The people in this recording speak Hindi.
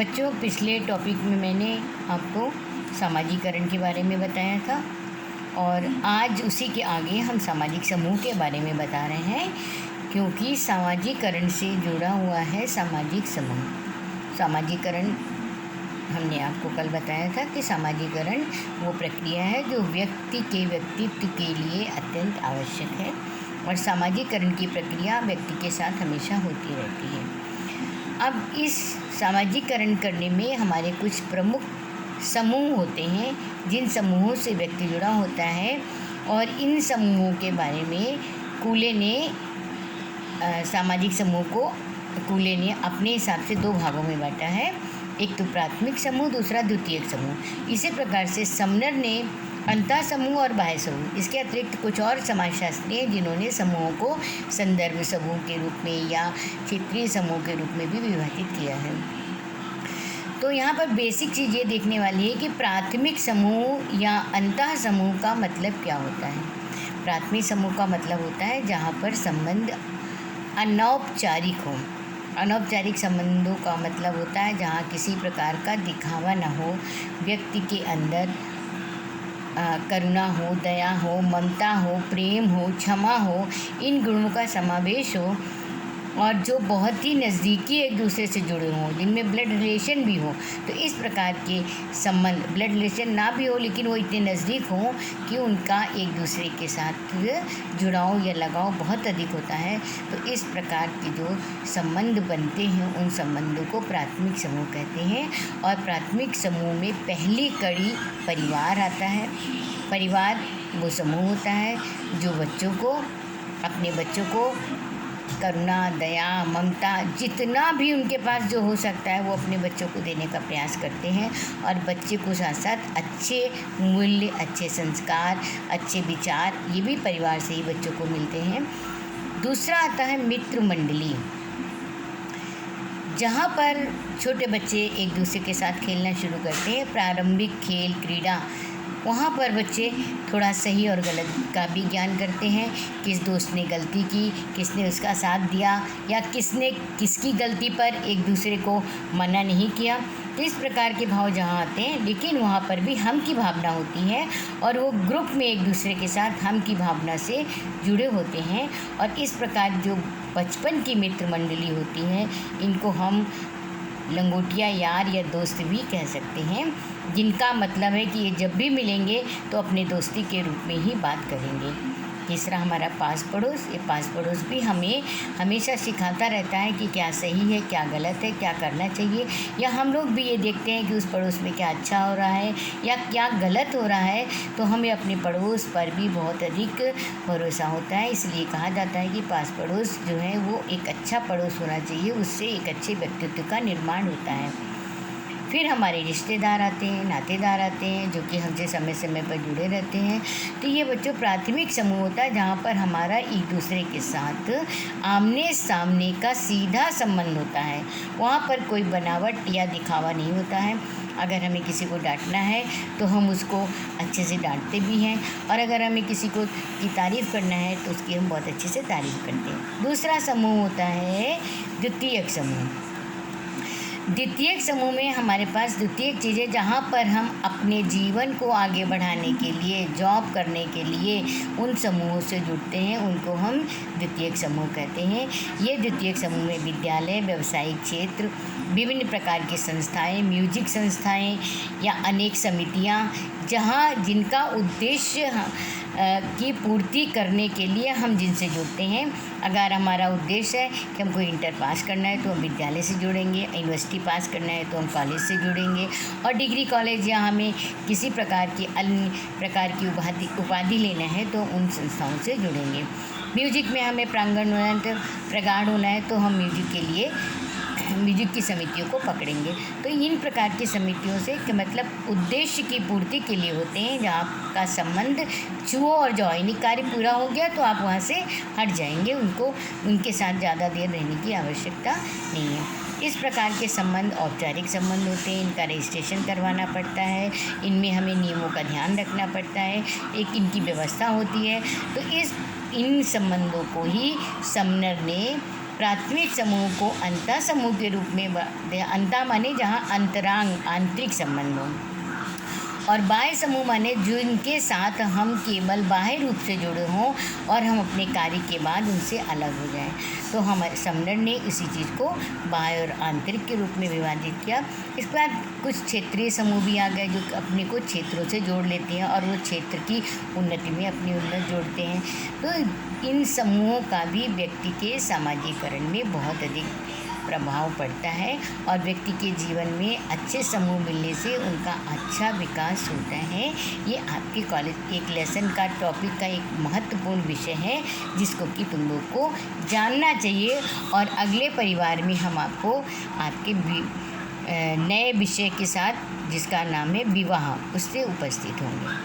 बच्चों, पिछले टॉपिक में मैंने आपको सामाजिकरण के बारे में बताया था और आज उसी के आगे हम सामाजिक समूह के बारे में बता रहे हैं, क्योंकि सामाजिकरण से जुड़ा हुआ है सामाजिक समूह। सामाजिकरण हमने आपको कल बताया था कि सामाजिकरण वो प्रक्रिया है जो व्यक्ति के व्यक्तित्व के लिए अत्यंत आवश्यक है और सामाजिकरण की प्रक्रिया व्यक्ति के साथ हमेशा होती रहती है। अब इस सामाजिकरण करने में हमारे कुछ प्रमुख समूह होते हैं जिन समूहों से व्यक्ति जुड़ा होता है, और इन समूहों के बारे में कूले ने सामाजिक समूह को अपने हिसाब से दो भागों में बांटा है। एक तो प्राथमिक समूह, दूसरा द्वितीयक समूह। इसी प्रकार से समनर ने अंतः समूह और बाह्य समूह, इसके अतिरिक्त कुछ और समाजशास्त्री हैं जिन्होंने समूहों को संदर्भ समूह के रूप में या क्षेत्रीय समूह के रूप में भी विभाजित किया है। तो यहाँ पर बेसिक चीज़ ये देखने वाली है कि प्राथमिक समूह या अंतः समूह का मतलब क्या होता है। प्राथमिक समूह का मतलब होता है जहाँ पर संबंध अनौपचारिक हो। अनौपचारिक संबंधों का मतलब होता है जहाँ किसी प्रकार का दिखावा न हो, व्यक्ति के अंदर करुणा हो, दया हो, ममता हो, प्रेम हो, क्षमा हो, इन गुणों का समावेश हो, और जो बहुत ही नज़दीकी एक दूसरे से जुड़े हों, जिनमें ब्लड रिलेशन भी हो। तो इस प्रकार के संबंध, ब्लड रिलेशन ना भी हो लेकिन वो इतने नज़दीक हों कि उनका एक दूसरे के साथ जुड़ाव या लगाव बहुत अधिक होता है। तो इस प्रकार के जो संबंध बनते हैं उन संबंधों को प्राथमिक समूह कहते हैं। और प्राथमिक समूह में पहली कड़ी परिवार आता है। परिवार वो समूह होता है जो बच्चों को, अपने बच्चों को करुणा, दया, ममता, जितना भी उनके पास जो हो सकता है वो अपने बच्चों को देने का प्रयास करते हैं, और बच्चे को साथ साथ अच्छे मूल्य, अच्छे संस्कार, अच्छे विचार, ये भी परिवार से ही बच्चों को मिलते हैं। दूसरा आता है मित्र मंडली, जहाँ पर छोटे बच्चे एक दूसरे के साथ खेलना शुरू करते हैं। प्रारंभिक खेल, क्रीड़ा, वहाँ पर बच्चे थोड़ा सही और गलत का भी ज्ञान करते हैं। किस दोस्त ने गलती की, किसने उसका साथ दिया, या किसने किसकी गलती पर एक दूसरे को मना नहीं किया। तो इस प्रकार के भाव जहाँ आते हैं, लेकिन वहाँ पर भी हम की भावना होती है और वो ग्रुप में एक दूसरे के साथ हम की भावना से जुड़े होते हैं। और इस प्रकार जो बचपन की मित्र मंडली होती है, इनको हम लंगोटिया यार या दोस्त भी कह सकते हैं, जिनका मतलब है कि ये जब भी मिलेंगे तो अपने दोस्ती के रूप में ही बात करेंगे। तीसरा हमारा पास पड़ोस। ये पास पड़ोस भी हमें हमेशा सिखाता रहता है कि क्या सही है, क्या गलत है, क्या करना चाहिए, या हम लोग भी ये देखते हैं कि उस पड़ोस में क्या अच्छा हो रहा है या क्या गलत हो रहा है। तो हमें अपने पड़ोस पर भी बहुत अधिक भरोसा होता है। इसलिए कहा जाता है कि पास पड़ोस जो है वो एक अच्छा पड़ोस होना चाहिए, उससे एक अच्छे व्यक्तित्व का निर्माण होता है। फिर हमारे रिश्तेदार आते हैं, नातेदार आते हैं, जो कि हमसे समय समय पर जुड़े रहते हैं। तो ये बच्चों प्राथमिक समूह होता है जहाँ पर हमारा एक दूसरे के साथ आमने सामने का सीधा संबंध होता है। वहाँ पर कोई बनावट या दिखावा नहीं होता है। अगर हमें किसी को डांटना है तो हम उसको अच्छे से डांटते भी हैं, और अगर हमें किसी को की तारीफ़ करना है तो उसकी हम बहुत अच्छे से तारीफ़ करते हैं। दूसरा समूह होता है द्वितीयक समूह। द्वितीयक समूह में हमारे पास द्वितीयक चीज़ें जहाँ पर हम अपने जीवन को आगे बढ़ाने के लिए, जॉब करने के लिए उन समूहों से जुड़ते हैं, उनको हम द्वितीयक समूह कहते हैं। ये द्वितीयक समूह में विद्यालय, व्यावसायिक क्षेत्र, विभिन्न प्रकार की संस्थाएं, म्यूजिक संस्थाएं या अनेक समितियां, जहाँ जिनका उद्देश्य की पूर्ति करने के लिए हम जिनसे जुड़ते हैं। अगर हमारा उद्देश्य है कि हमको इंटर पास करना है तो हम विद्यालय से जुड़ेंगे, यूनिवर्सिटी पास करना है तो हम कॉलेज से जुड़ेंगे, और डिग्री कॉलेज या हमें किसी प्रकार की अन्य प्रकार की उपाधि लेना है तो उन संस्थाओं से जुड़ेंगे। म्यूजिक में हमें प्रांगण होना है, प्रगाढ़ होना है तो हम म्यूजिक के लिए म्यूजिक की समितियों को पकड़ेंगे। तो इन प्रकार की समितियों से कि मतलब उद्देश्य की पूर्ति के लिए होते हैं, जहाँ का संबंध छुओ और जॉइनिक कार्य पूरा हो गया तो आप वहाँ से हट जाएंगे, उनको उनके साथ ज़्यादा देर रहने की आवश्यकता नहीं है। इस प्रकार के संबंध औपचारिक संबंध होते हैं, इनका रजिस्ट्रेशन करवाना पड़ता है, इनमें हमें नियमों का ध्यान रखना पड़ता है, एक इनकी व्यवस्था होती है। तो इन संबंधों को ही समनर ने प्राथमिक समूह को अंतः समूह के रूप में अंतः माने जहाँ अंतरांग आंतरिक संबंध हो, और बाह्य समूह माने जिनके साथ हम केवल बाह्य रूप से जुड़े हों और हम अपने कार्य के बाद उनसे अलग हो जाएं। तो हमारे समलर ने इसी चीज़ को बाह्य और आंतरिक के रूप में विभाजित किया। इसके बाद कुछ क्षेत्रीय समूह भी आ गए जो अपने को क्षेत्रों से जोड़ लेते हैं और वो क्षेत्र की उन्नति में अपनी उन्नति जोड़ते हैं। तो इन समूहों का भी व्यक्ति के सामाजिकरण में बहुत अधिक प्रभाव पड़ता है और व्यक्ति के जीवन में अच्छे समूह मिलने से उनका अच्छा विकास होता है। ये आपके कॉलेज एक लेसन का टॉपिक का एक महत्वपूर्ण विषय है जिसको कि तुम लोग को जानना चाहिए, और अगले परिवार में हम आपको आपके नए विषय के साथ जिसका नाम है विवाह उससे उपस्थित होंगे।